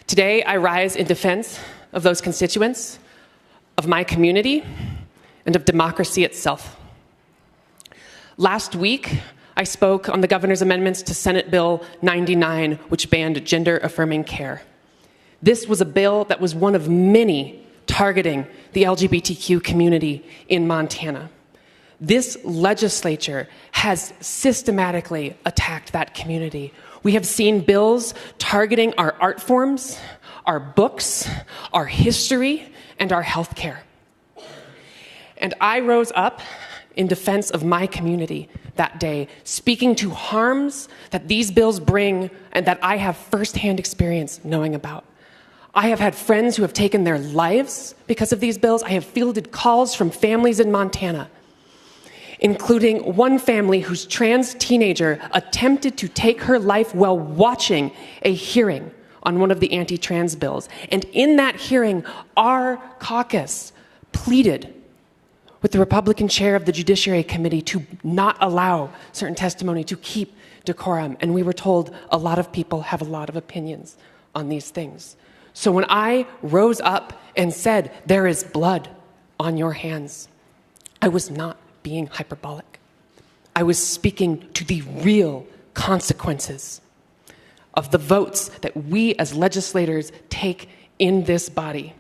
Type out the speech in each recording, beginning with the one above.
Today, I rise in defense of those constituents, of my community, and of democracy itself. Last week, I spoke on the governor's amendments to Senate Bill 99, which banned gender-affirming care. This was a bill that was one of many targeting the LGBTQ community in Montana. This legislature has systematically attacked that community. We have seen bills targeting our art forms, our books, our history, and our health care. And I rose up in defense of my community that day, speaking to harms that these bills bring and that I have firsthand experience knowing about. I have had friends who have taken their lives because of these bills. I have fielded calls from families in Montana, including one family whose trans teenager attempted to take her life while watching a hearing on one of the anti-trans bills. And in that hearing, our caucus pleaded with the Republican chair of the Judiciary Committee to not allow certain testimony, to keep decorum. And we were told a lot of people have a lot of opinions on these things. So when I rose up and said, "There is blood on your hands," I was not being hyperbolic. I was speaking to the real consequences of the votes that we as legislators take in this body.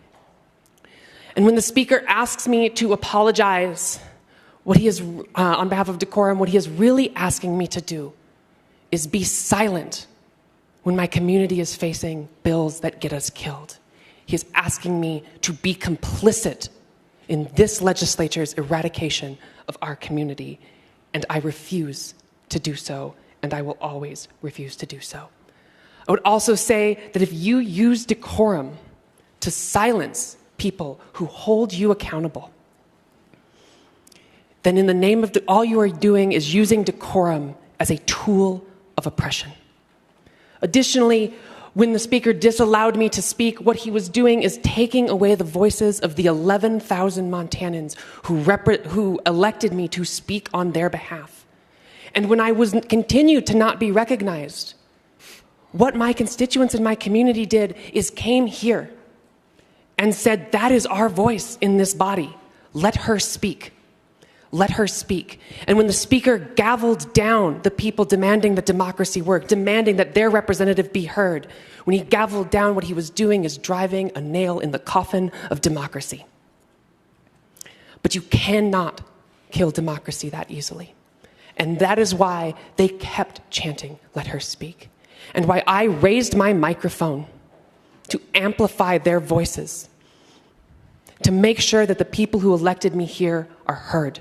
And when the speaker asks me to apologize, what he is, on behalf of decorum, what he is really asking me to do is be silent when my community is facing bills that get us killed. He is asking me to be complicit in this legislature's eradication of our community, and I refuse to do so, and I will always refuse to do so. I would also say that if you use decorum to silence people who hold you accountable, then in the name of all you are doing is using decorum as a tool of oppression. Additionally, when the speaker disallowed me to speak, what he was doing is taking away the voices of the 11,000 Montanans who elected me to speak on their behalf. And when I continued to not be recognized, what my constituents in my community did is came here and said, "That is our voice in this body. Let her speak. Let her speak." And when the speaker gavelled down the people demanding that democracy work, demanding that their representative be heard, when he gavelled down, what he was doing is driving a nail in the coffin of democracy. But you cannot kill democracy that easily. And that is why they kept chanting, "Let her speak." And why I raised my microphone to amplify their voices, to make sure that the people who elected me here are heard.